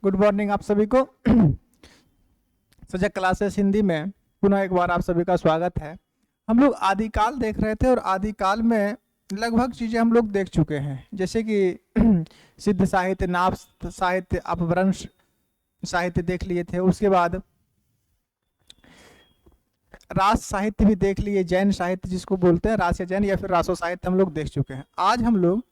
Good morning आप सभी को। सजग क्लासेस हिंदी में पुनः एक बार आप सभी का स्वागत है। हम लोग आदिकाल देख रहे थे और आदिकाल में लगभग चीज़ें हम लोग देख चुके हैं, जैसे कि सिद्ध साहित्य, नाभ साहित्य, अपभ्रंश साहित्य देख लिए थे। उसके बाद रास साहित्य भी देख लिए, जैन साहित्य जिसको बोलते हैं, रास या जैन या फिर रासो साहित्य हम लोग देख चुके हैं। आज हम लोग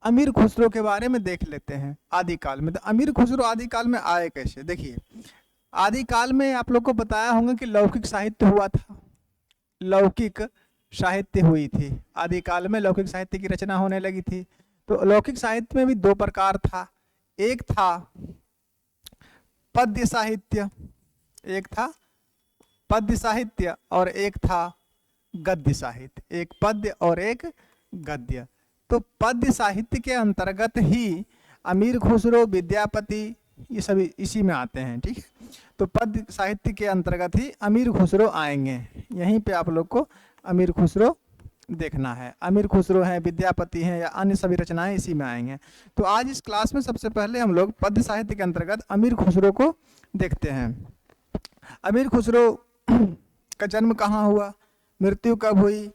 अमीर खुसरो के बारे में देख लेते हैं आदिकाल में। तो अमीर खुसरो आदिकाल में आए कैसे, देखिए आदिकाल में आप लोग को बताया होगा कि लौकिक साहित्य हुआ था, लौकिक साहित्य हुई थी आदिकाल में, लौकिक साहित्य की रचना होने लगी थी। तो लौकिक साहित्य में भी दो प्रकार था, एक था पद्य साहित्य, एक था पद्य साहित्य और एक था गद्य साहित्य, एक पद्य और एक गद्य। तो पद्य साहित्य के अंतर्गत ही अमीर खुसरो, विद्यापति ये सभी इसी में आते हैं, ठीक है। तो पद्य साहित्य के अंतर्गत ही अमीर खुसरो आएंगे, यहीं पे आप लोग को अमीर खुसरो देखना है। अमीर खुसरो हैं, विद्यापति हैं या अन्य सभी रचनाएं इसी में आएंगे। तो आज इस क्लास में सबसे पहले हम लोग पद्य साहित्य के अंतर्गत अमीर खुसरो को देखते हैं। अमीर खुसरो का जन्म कहाँ हुआ, मृत्यु कब हुई,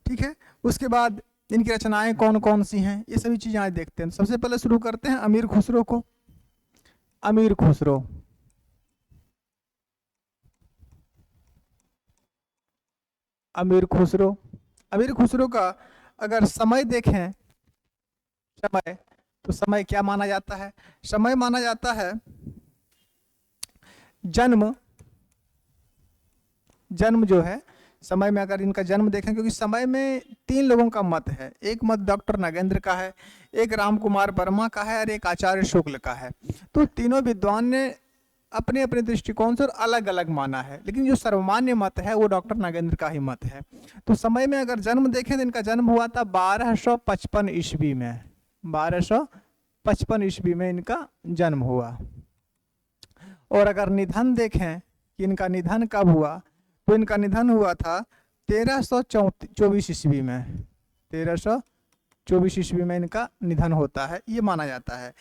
ठीक है। उसके बाद इनकी रचनाएं कौन कौन सी हैं, ये सभी चीजें आज देखते हैं। सबसे पहले शुरू करते हैं अमीर खुसरो को। अमीर खुसरो, अमीर खुसरो, अमीर खुसरो का अगर समय देखें, समय, तो समय क्या माना जाता है, समय माना जाता है जन्म, जन्म जो है समय में अगर इनका जन्म देखें, क्योंकि समय में तीन लोगों का मत है, एक मत डॉक्टर नागेंद्र का है, एक राम कुमार वर्मा का है और एक आचार्य शुक्ल का है। तो तीनों विद्वान ने अपने अपने दृष्टिकोण से अलग अलग माना है, लेकिन जो सर्वमान्य मत है वो डॉक्टर नागेंद्र का ही मत है। तो समय में अगर जन्म देखें तो इनका जन्म हुआ था 1255 ईस्वी में, 1255 ईस्वी में इनका जन्म हुआ। और अगर निधन देखें कि इनका निधन कब हुआ, तो इनका निधन हुआ था 1324 ईस्वी में, 1324 ईस्वी में इनका निधन होता है, ये माना जाता है।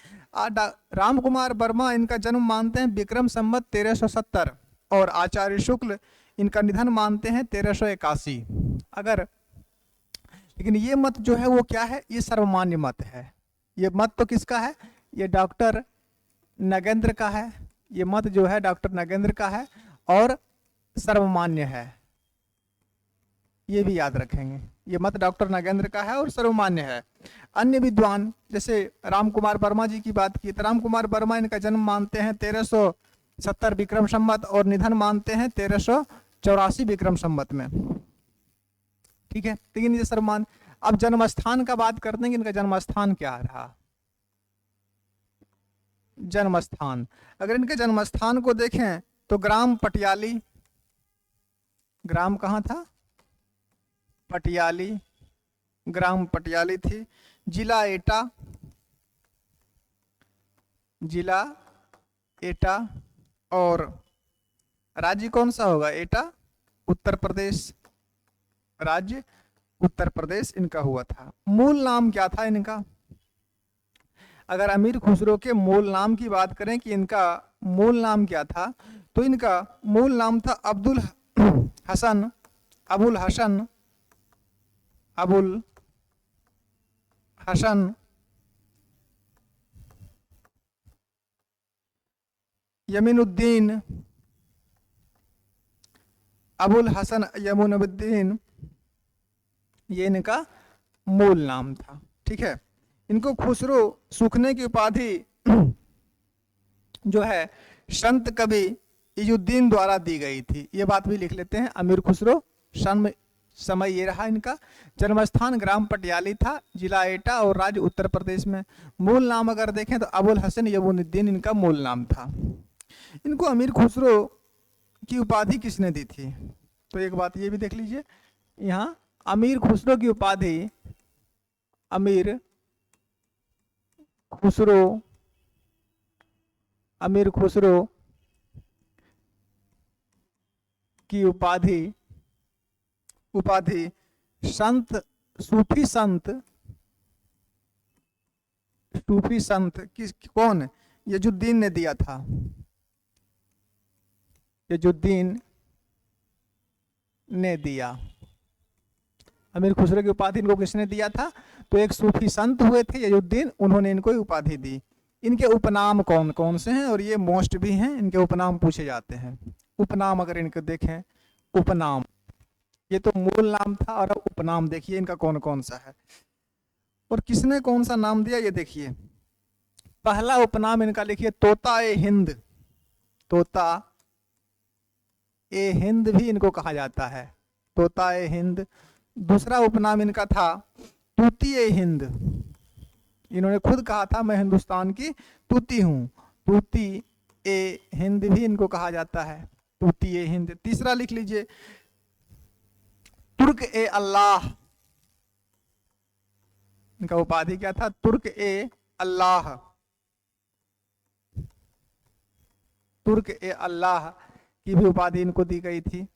राम कुमार वर्मा इनका जन्म मानते हैं विक्रम संवत 1370 और आचार्य शुक्ल इनका निधन मानते हैं 1381। अगर लेकिन ये मत जो है वो क्या है, ये सर्वमान्य मत है। ये मत तो किसका है, ये डॉक्टर नागेंद्र का है, ये मत जो है डॉक्टर नागेंद्र का है और सर्वमान्य है, ये भी याद रखेंगे। ये मत डॉक्टर नागेंद्र का है और सर्वमान्य है। अन्य विद्वान जैसे राम कुमार वर्मा जी की बात की, तो राम कुमार वर्मा इनका जन्म मानते हैं 1370 विक्रम संवत और निधन मानते हैं 1384 विक्रम संवत में, ठीक है। लेकिन ये सर्वमान। अब जन्म स्थान का बात करते हैं कि इनका जन्म स्थान क्या रहा। जन्म स्थान, अगर इनके जन्म स्थान को देखें तो ग्राम पटियाली, ग्राम कहाँ था, पटियाली, ग्राम पटियाली थी। जिला एटा, जिला एटा और राज्य कौन सा होगा, एटा, उत्तर प्रदेश, राज्य उत्तर प्रदेश इनका हुआ था। मूल नाम क्या था इनका, अगर अमीर खुसरो के मूल नाम की बात करें कि इनका मूल नाम क्या था, तो इनका मूल नाम था अब्दुल हसन, अबुल हसन, अबुल हसन यमीनुद्दीन, अबुल हसन यमीनुद्दीन, ये इनका मूल नाम था, ठीक है। इनको खुसरो सूखने की उपाधि जो है संत कवि इजुद्दीन द्वारा दी गई थी, ये बात भी लिख लेते हैं। अमीर खुसरो समय ये रहा इनका। जन्मस्थान ग्राम पटियाली था, जिला एटा और राज्य उत्तर प्रदेश में। मूल नाम अगर देखें तो अबुल हसन यमुनुद्दीन इनका मूल नाम था। इनको अमीर खुसरो की उपाधि किसने दी थी, तो एक बात ये भी देख लीजिए, यहाँ अमीर खुसरो की उपाधि, अमीर खुसरो, अमीर खुसरो की उपाधि, उपाधि संत, सूफी संत, सूफी संत किस, कौन, यजुद्दीन ने दिया था। यजुद्दीन ने दिया। अमीर खुसरो की उपाधि इनको किसने दिया था? तो एक सूफी संत हुए थे यजुद्दीन, उन्होंने इनको उपाधि दी। इनके उपनाम कौन कौन से हैं, और ये मोस्ट भी हैं, इनके उपनाम पूछे जाते हैं। उपनाम अगर इनके देखें, उपनाम, ये तो मूल नाम था, और अब उपनाम देखिए इनका कौन कौन सा है और किसने कौन सा नाम दिया, ये देखिए। पहला उपनाम इनका लिखिए तोता ए हिंद। तोता ए हिंद भी इनको कहा जाता है, तोता ए हिंद। दूसरा उपनाम इनका था तूती ए हिंद। इन्होंने खुद कहा था मैं हिंदुस्तान की तूती हूं। तूती ए हिंद भी इनको कहा जाता है, तूती ए हिंद। तीसरा लिख लीजिए तुर्क ए अल्लाह। इनका उपाधि क्या था? तुर्क ए अल्लाह। तुर्क ए अल्लाह की भी उपाधि इनको दी गई थी,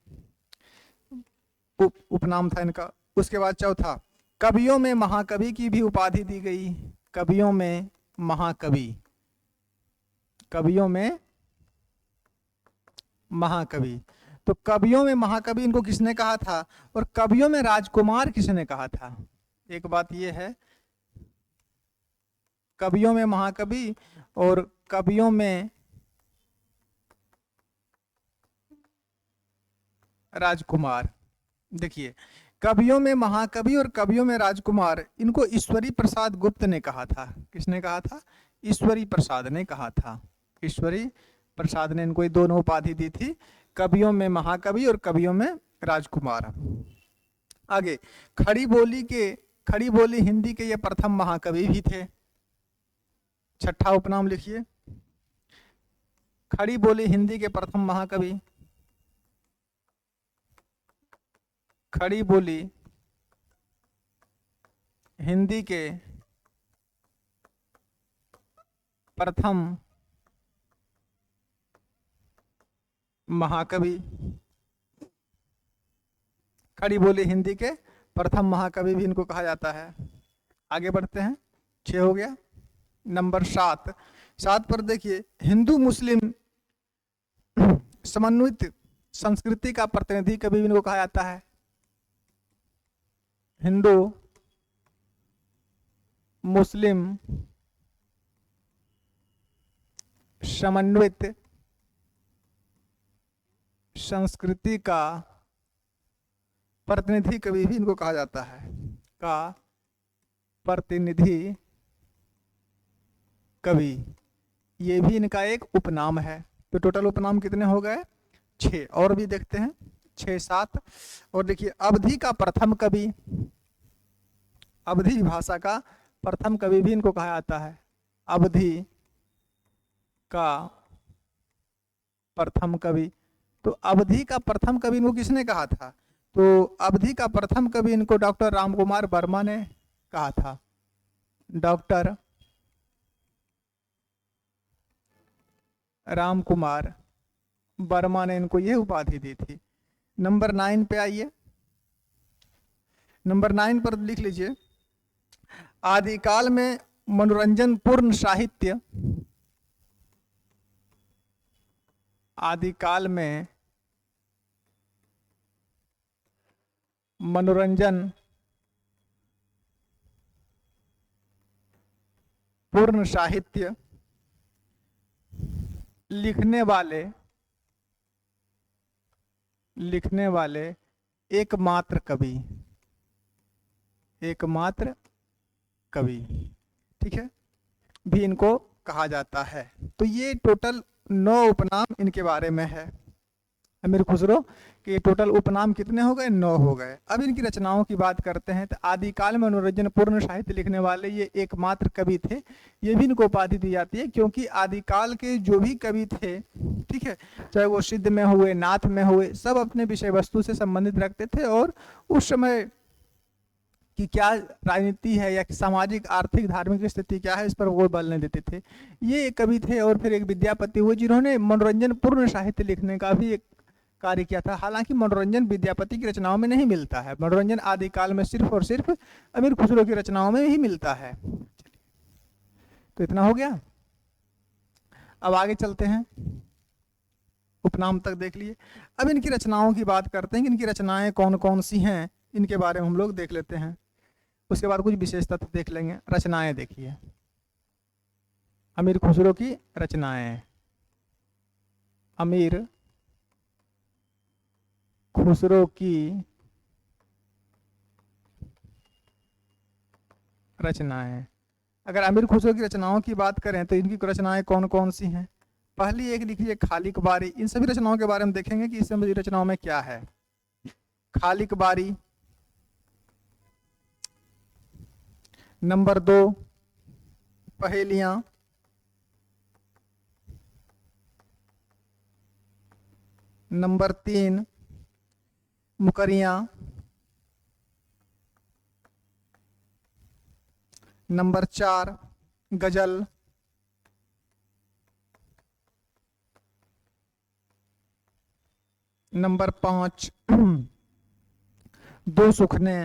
उपनाम था इनका। उसके बाद चौथा, कवियों में महाकवि की भी उपाधि दी गई। कवियों में महाकवि, कवियों में महाकवि। तो कवियों में महाकवि इनको किसने कहा था, और कवियों में राजकुमार किसने कहा था? एक बात यह है, कवियों में महाकवि और कवियों में राजकुमार। देखिए, कवियों में महाकवि और कवियों में राजकुमार, इनको ईश्वरी प्रसाद गुप्त ने कहा था। किसने कहा था? ईश्वरी प्रसाद ने कहा था। ईश्वरी प्रसाद ने इनको ये दोनों उपाधि दी थी, कवियों में महाकवि और कवियों में राजकुमार। आगे, खड़ी बोली हिंदी के ये प्रथम महाकवि भी थे। छठा उपनाम लिखिए, खड़ी बोली हिंदी के प्रथम महाकवि। खड़ी बोली हिंदी के प्रथम महाकवि। खड़ी बोली हिंदी के प्रथम महाकवि भी इनको कहा जाता है। आगे बढ़ते हैं, 6 हो गया। नंबर 7 पर देखिए, हिंदू मुस्लिम समन्वित संस्कृति का प्रतिनिधि कवि भी इनको कहा जाता है। हिंदू मुस्लिम समन्वित संस्कृति का प्रतिनिधि कवि भी इनको कहा जाता है। का प्रतिनिधि कवि, ये भी इनका एक उपनाम है। तो टोटल उपनाम कितने हो गए? 6। और भी देखते हैं, 6 7। और देखिए, अवधि का प्रथम कवि, अवधि भाषा का प्रथम कवि भी इनको कहा जाता है। अवधि का प्रथम कवि। तो अवधि का प्रथम कवि इनको किसने कहा था? तो अवधि का प्रथम कवि इनको डॉक्टर रामकुमार वर्मा ने कहा था। डॉक्टर रामकुमार वर्मा ने इनको यह उपाधि दी थी। नंबर 9 पे आइए। नंबर 9 पर लिख लीजिए, आदिकाल में मनोरंजन पूर्ण साहित्य। आदिकाल में मनोरंजन पूर्ण साहित्य लिखने वाले एकमात्र कवि, एकमात्र कवि, ठीक है, भी इनको कहा जाता है। तो ये टोटल 9 उपनाम इनके बारे में है। अमीर खुसरो के टोटल उपनाम कितने हो गए? 9 हो गए। अब इनकी रचनाओं की बात करते हैं। तो आदिकाल में मनोरंजन पूर्ण साहित्य लिखने वाले ये एकमात्र कवि थे। ये भी इनको उपाधि दी जाती है क्योंकि आदिकाल के जो भी कवि थे, ठीक है, चाहे वो सिद्ध में हुए, नाथ में हुए, सब अपने विषय वस्तु से संबंधित रखते थे और उस समय कि क्या राजनीति है या सामाजिक आर्थिक धार्मिक स्थिति क्या है, इस पर वो बल नहीं देते थे। ये एक कवि थे और फिर एक विद्यापति हुए जिन्होंने मनोरंजन पूर्ण साहित्य लिखने का भी एक कार्य किया था। हालांकि मनोरंजन विद्यापति की रचनाओं में नहीं मिलता है, मनोरंजन आदिकाल में सिर्फ और सिर्फ अमीर खुसरो की रचनाओं में ही मिलता है। तो इतना हो गया। अब आगे चलते हैं, उपनाम तक देख लिए। अब इनकी रचनाओं की बात करते हैं कि इनकी रचनाएं कौन कौन सी हैं, इनके बारे में हम लोग देख लेते हैं। उसके बाद कुछ विशेष तथ्य देख लेंगे। रचनाएं देखिए, अमीर खुसरो की रचनाएं। अमीर खुसरो की रचनाएं। अगर अमीर खुसरो की रचनाओं की बात करें तो इनकी रचनाएं कौन कौन सी हैं। पहली एक लिखिए खालिक बारी। इन सभी रचनाओं के बारे में देखेंगे कि इस सभी रचनाओं में क्या है। खालिक बारी। नंबर 2 पहेलियां। नंबर 3 मुकरियां। नंबर 4 गजल। नंबर 5 दो सुखने।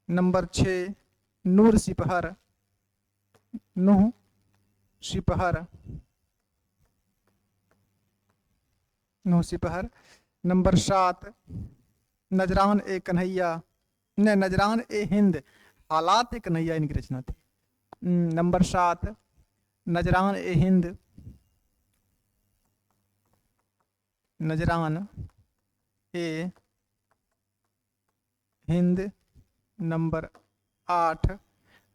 नंबर 6 नूर सिपहर। नूह सिपहर। नूह सिपहर। नंबर 7 नजरान ए कन्हैया, न नजरान ए हिंद, हालात ए कन्हैया इनकी रचना थी। नंबर 7 नजरान ए हिंद। नजरान ए हिंद। नंबर 8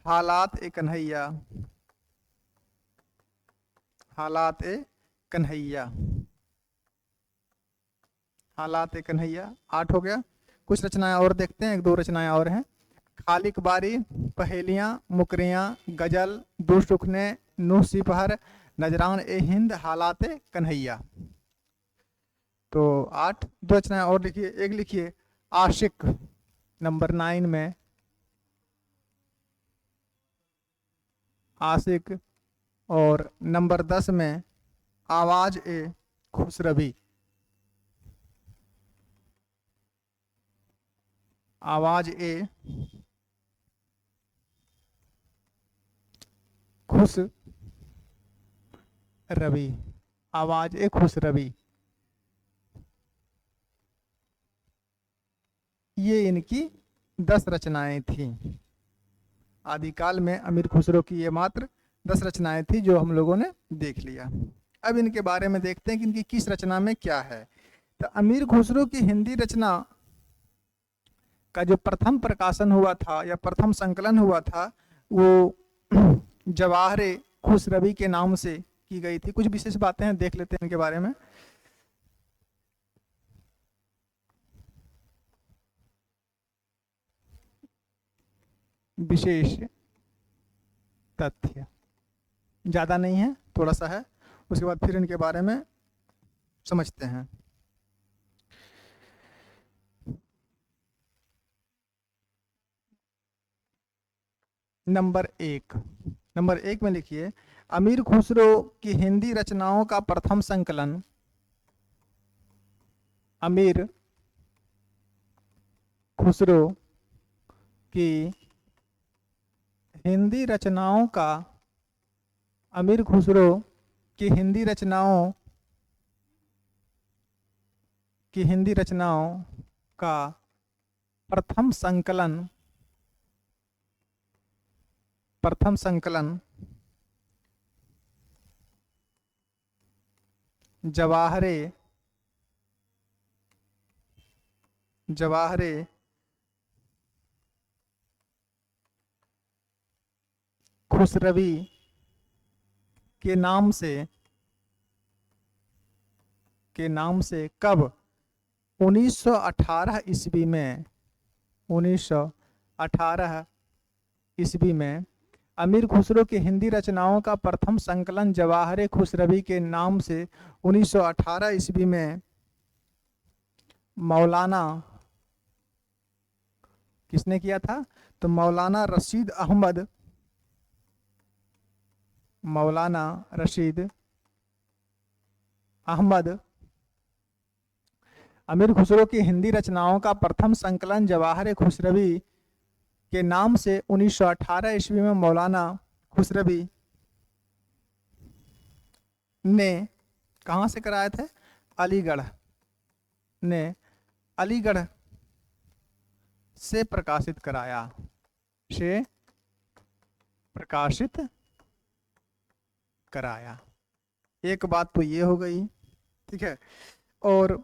हालात ए कन्हैया। हालात ए कन्हैया। हालात ए कन्हैया 8 हो गया। कुछ रचनाएं और देखते हैं, एक दो रचनाएं और हैं। खालिक बारी, पहेलियां, मुकरियां, गजल, दो सुखने, नूह सिपहर, नजरान ए हिंद, हालात ए कन्हैया। तो 8। दो रचनाएं और लिखिए। एक लिखिए आशिक, नंबर 9 में आशिक, और नंबर 10 में आवाज ए खुसरवी। आवाज ए खुश रवि। आवाज ए खुश रवि। ये इनकी 10 रचनाएं थी। आदिकाल में अमीर खुसरो की ये मात्र 10 रचनाएं थी जो हम लोगों ने देख लिया। अब इनके बारे में देखते हैं कि इनकी किस रचना में क्या है। तो अमीर खुसरो की हिंदी रचना का जो प्रथम प्रकाशन हुआ था या प्रथम संकलन हुआ था वो जवाहरे खुसरवी के नाम से की गई थी। कुछ विशेष बातें हैं, देख लेते हैं इनके बारे में। विशेष तथ्य ज्यादा नहीं है, थोड़ा सा है, उसके बाद फिर इनके बारे में समझते हैं। नंबर 1 में लिखिए अमीर खुसरो की हिंदी रचनाओं का प्रथम संकलन। अमीर खुसरो की हिंदी रचनाओं का अमीर खुसरो की हिंदी रचनाओं का प्रथम संकलन जवाहरे खुसरवी के नाम से कब 1918 ईस्वी में 1918 ईस्वी में अमीर खुसरो की हिंदी रचनाओं का प्रथम संकलन जवाहरे खुसरवी के नाम से 1918 ईस्वी में मौलाना किसने किया था? तो मौलाना रशीद अहमद अमीर खुसरो की हिंदी रचनाओं का प्रथम संकलन जवाहरे खुसरवी के नाम से 1918 ईस्वी में मौलाना खुसरवी ने कहाँ से कराए थे? अलीगढ़ ने अलीगढ़ से प्रकाशित कराया, से प्रकाशित कराया। एक बात तो ये हो गई, ठीक है। और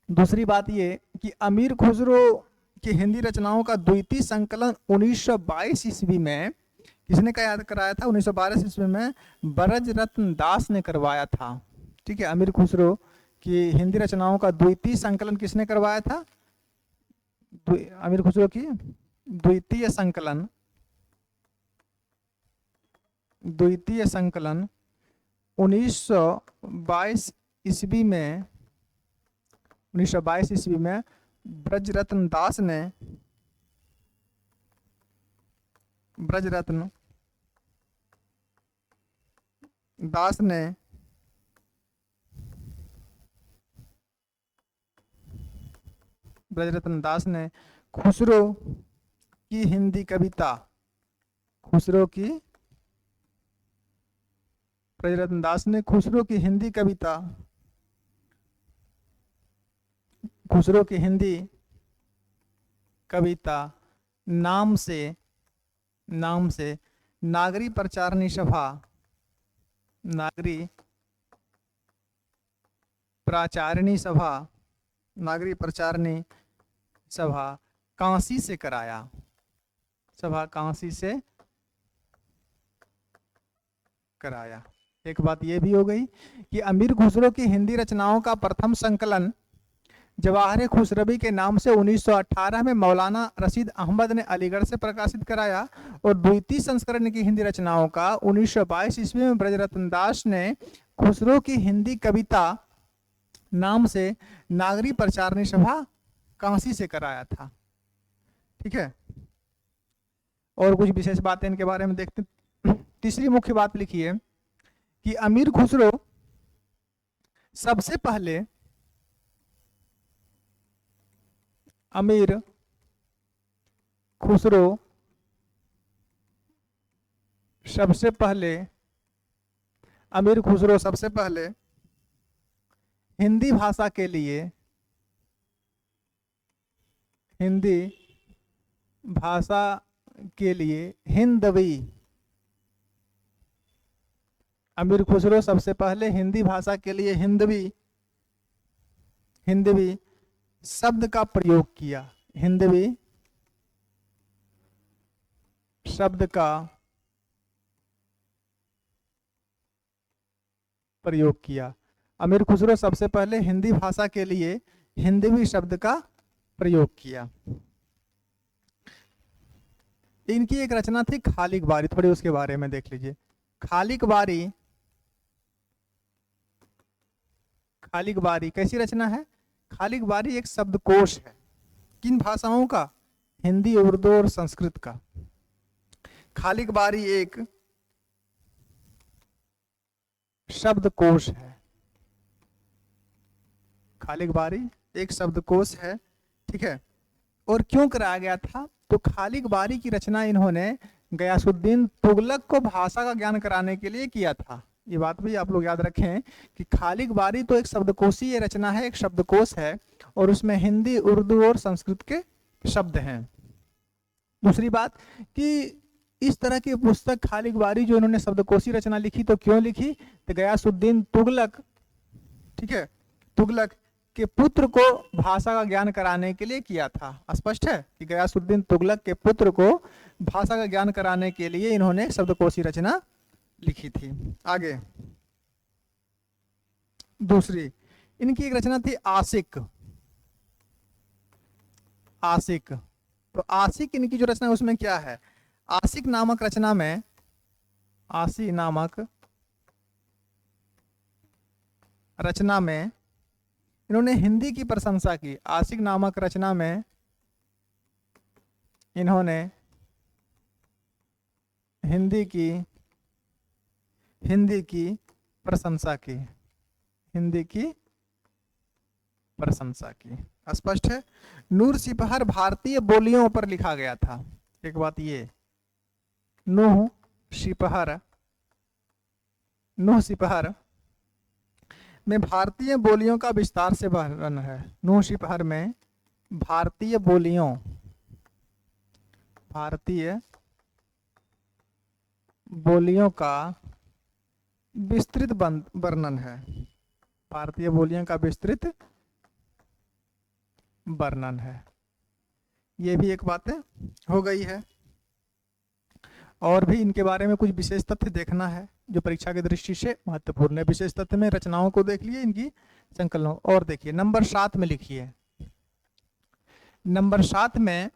दूसरी बात ये कि अमीर खुसरो की हिंदी रचनाओं का द्वितीय संकलन 1922 ईस्वी में किसने कराया था? 1912 ईस्वी में ब्रजरत्न दास ने करवाया था, ठीक है। अमीर खुसरो की हिंदी रचनाओं का द्वितीय संकलन किसने करवाया था? अमीर खुसरो की द्वितीय संकलन 1922 ईस्वी में ब्रजरत्न दास ने खुसरो की हिंदी कविता खुसरो की हिंदी कविता नाम से नागरी प्रचारणी सभा काशी से कराया, एक बात ये भी हो गई कि अमीर खुसरो की हिंदी रचनाओं का प्रथम संकलन जवाहर खुसरवी के नाम से 1918 में मौलाना रशीद अहमद ने अलीगढ़ से प्रकाशित कराया, और द्वितीय संस्करण की हिंदी रचनाओं का 1922 ईस्वी में ब्रजरत्न दास ने खुसरो की हिंदी कविता नाम से नागरी प्रचारणी सभा काशी से कराया था, ठीक है। और कुछ विशेष बातें इनके बारे में देखते। तीसरी मुख्य बात लिखी है कि अमीर खुसरो सबसे पहले हिंदी भाषा के लिए हिंदवी अमीर खुसरो सबसे पहले हिंदी भाषा के लिए हिंदवी शब्द का प्रयोग किया, हिंदवी शब्द का प्रयोग किया। अमीर खुसरो सबसे पहले हिंदी भाषा के लिए हिंदवी शब्द का प्रयोग किया। इनकी एक रचना थी खालिक बारी, थोड़ी उसके बारे में देख लीजिए। खालिक बारी कैसी रचना है? खालिक बारी एक शब्दकोश है। किन भाषाओं का? हिंदी, उर्दू और संस्कृत का। खालिक बारी एक शब्दकोश है, ठीक है। और क्यों कराया गया था? तो खालिक बारी की रचना इन्होंने गयासुद्दीन तुगलक को भाषा का ज्ञान कराने के लिए किया था। ये बात भी आप लोग याद रखें कि खालिक बारी तो एक शब्दकोशीय रचना है, एक शब्दकोश है, और उसमें हिंदी, उर्दू और संस्कृत के शब्द हैं। दूसरी बात कि इस तरह की पुस्तक खालिक बारी जो इन्होंने शब्दकोशी रचना लिखी, तो क्यों लिखी? तो गयासुद्दीन तुगलक, ठीक है, तुगलक के पुत्र को भाषा का ज्ञान कराने के लिए किया था। स्पष्ट है कि गयासुद्दीन तुगलक के पुत्र को भाषा का ज्ञान कराने के लिए इन्होंने शब्दकोशी रचना लिखी थी। आगे दूसरी इनकी एक रचना थी आशिक। तो आशिक इनकी जो रचना है उसमें क्या है? आशिक नामक रचना में इन्होंने हिंदी की प्रशंसा की। आशिक नामक रचना में इन्होंने हिंदी की प्रशंसा की। स्पष्ट है। नूर सिपहर भारतीय बोलियों पर लिखा गया था। एक बात ये, नूह शिपहर, नूह शिपहर में भारतीय बोलियों का विस्तार से वर्णन है। नूह शिपहर में भारतीय बोलियों, भारतीय बोलियों का विस्तृत वर्णन है। भारतीय बोलियों का विस्तृत वर्णन है। ये भी एक बात हो गई है। और भी इनके बारे में कुछ विशेष तथ्य देखना है जो परीक्षा की दृष्टि से महत्वपूर्ण है। विशेष तथ्य में रचनाओं को देख लिए, इनकी संकलनों। और देखिए नंबर 7 में लिखिए, नंबर 7 में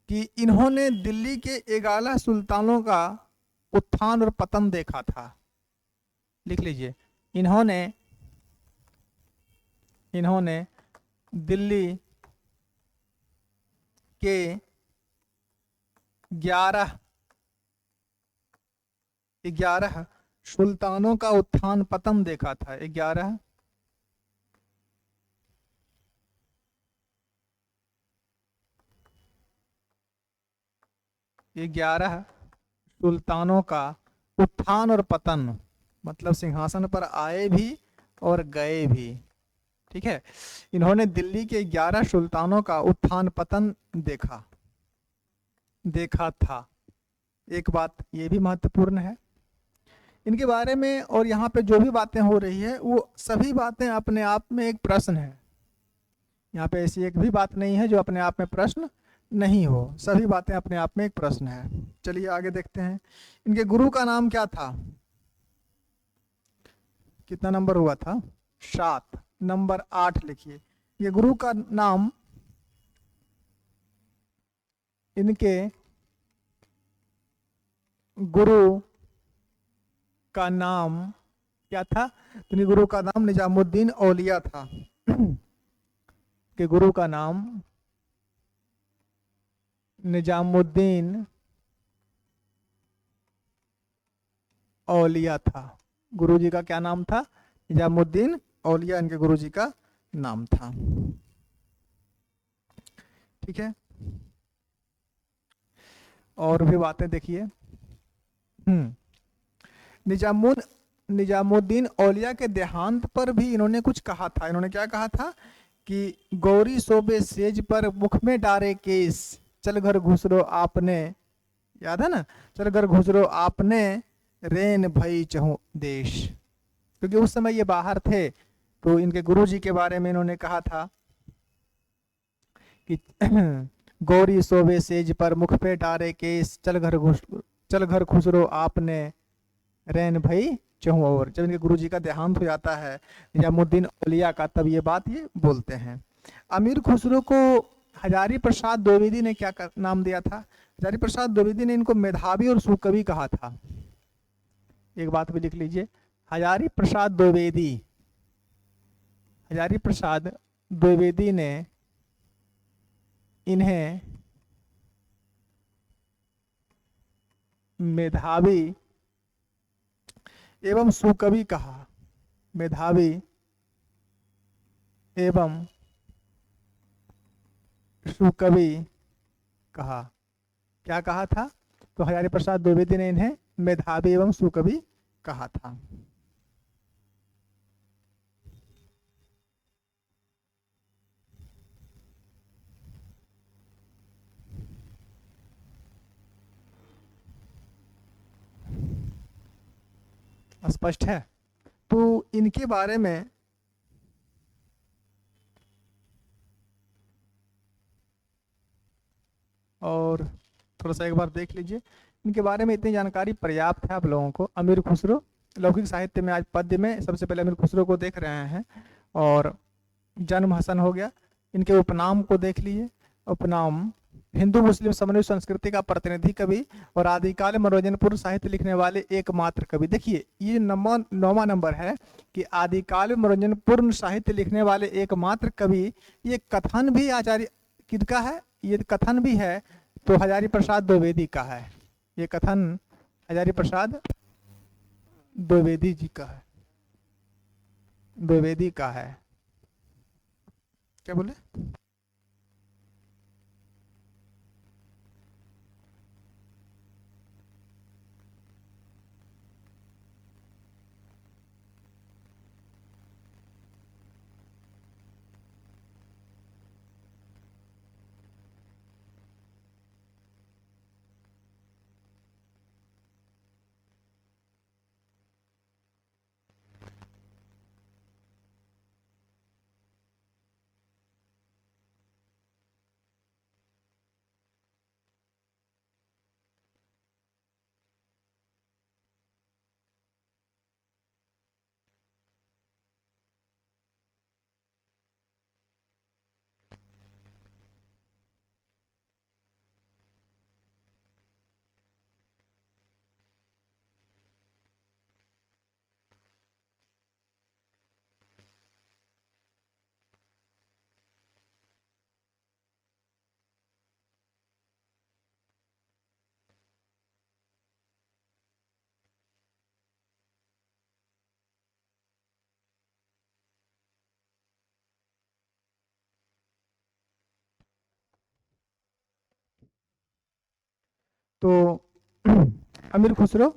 कि इन्होंने दिल्ली के 11 सुल्तानों का उत्थान और पतन देखा था। लिख लीजिए, इन्होंने दिल्ली के 11 सुल्तानों का उत्थान पतन देखा था। 11 सुल्तानों का उत्थान और पतन, मतलब सिंहासन पर आए भी और गए भी। ठीक है, इन्होंने दिल्ली के 11 सुल्तानों का उत्थान पतन देखा था। एक बात ये भी महत्वपूर्ण है इनके बारे में। और यहाँ पे जो भी बातें हो रही है वो सभी बातें अपने आप में एक प्रश्न है। यहाँ पे ऐसी एक भी बात नहीं है जो अपने आप में प्रश्न नहीं हो, सभी बातें अपने आप में एक प्रश्न है। चलिए आगे देखते हैं। इनके गुरु का नाम क्या था? कितना नंबर हुआ था? 7। नंबर 8 लिखिए। ये गुरु का नाम, इनके गुरु का नाम क्या था? तो इनके गुरु का नाम निजामुद्दीन औलिया था। के गुरु का नाम निजामुद्दीन औलिया था। गुरुजी का क्या नाम था? निजामुद्दीन औलिया इनके गुरुजी का नाम था। ठीक है, और भी बातें देखिए। निजामुद्दीन औलिया के देहांत पर भी इन्होंने कुछ कहा था। इन्होंने क्या कहा था कि गौरी सोबे सेज पर मुख में डारे केस, चल घर घुसरो आपने, याद है ना, चल घर घुसरो आपने, रेन भई चहु देश। क्योंकि उस समय ये बाहर थे तो इनके गुरुजी के बारे में इन्होंने कहा था कि गौरी सोबे सेज पर मुख पे डारे केस, चल घर खुसरो आपने, रैन भई चहु और। जब इनके गुरुजी का देहांत हो जाता है निजामुद्दीन औलिया का, तब ये बात ये बोलते हैं। अमीर खुसरो को हजारी प्रसाद द्विवेदी ने क्या नाम दिया था? हजारी प्रसाद द्विवेदी ने इनको मेधावी और सुकवि कहा था। एक बात भी लिख लीजिए, हजारी प्रसाद द्विवेदी ने इन्हें मेधावी एवं सुकवि कहा। मेधावी एवं सुकवि कहा। क्या कहा था? तो हजारी प्रसाद द्विवेदी ने इन्हें मेधावी एवं सुकवि कहा था। स्पष्ट है? तो इनके बारे में और थोड़ा सा एक बार देख लीजिए। इनके बारे में इतनी जानकारी पर्याप्त है आप लोगों को। अमीर खुसरो, लौकिक साहित्य में आज पद्य में सबसे पहले अमीर खुसरो को देख रहे हैं। और जन्म हसन हो गया। इनके उपनाम को देख लीजिए। उपनाम हिंदू मुस्लिम समन्वय संस्कृति का प्रतिनिधि कवि और आदिकाल मनोरंजनपूर्ण साहित्य लिखने वाले एकमात्र कवि। देखिए ये 9वां नंबर है कि आदिकाल मनोरंजनपूर्ण साहित्य लिखने वाले एकमात्र कवि। ये कथन भी आचार्य किसका है? ये कथन भी है तो हजारी प्रसाद द्विवेदी का है। ये कथन हजारी प्रसाद द्विवेदी जी का है, द्विवेदी का है। क्या बोले? तो अमीर खुसरो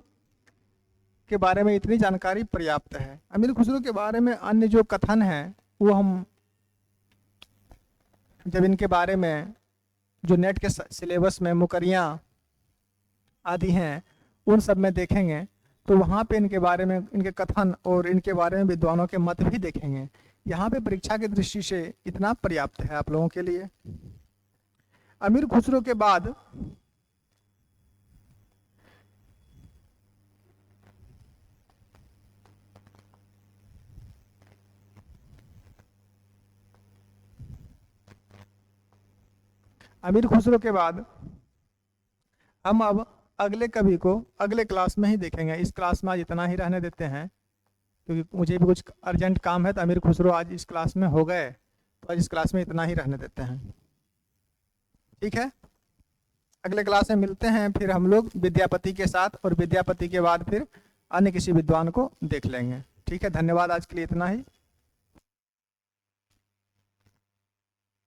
के बारे में इतनी जानकारी पर्याप्त है। अमीर खुसरो के बारे में अन्य जो कथन है वो हम जब इनके बारे में जो नेट के सिलेबस में मुकरियाँ आदि हैं उन सब में देखेंगे तो वहाँ पे इनके बारे में, इनके कथन और इनके बारे में विद्वानों के मत भी देखेंगे। यहाँ पे परीक्षा की दृष्टि से इतना पर्याप्त है आप लोगों के लिए। अमीर खुसरो के बाद हम अब अगले कवि को अगले क्लास में ही देखेंगे। इस क्लास में आज इतना ही रहने देते हैं क्योंकि मुझे भी कुछ अर्जेंट काम है। तो अमीर खुसरो आज इस क्लास में हो गए तो आज इस क्लास में इतना ही रहने देते हैं, ठीक है। अगले क्लास में मिलते हैं फिर हम लोग विद्यापति के साथ, और विद्यापति के बाद फिर अन्य किसी विद्वान को देख लेंगे, ठीक है। धन्यवाद, आज के लिए इतना ही।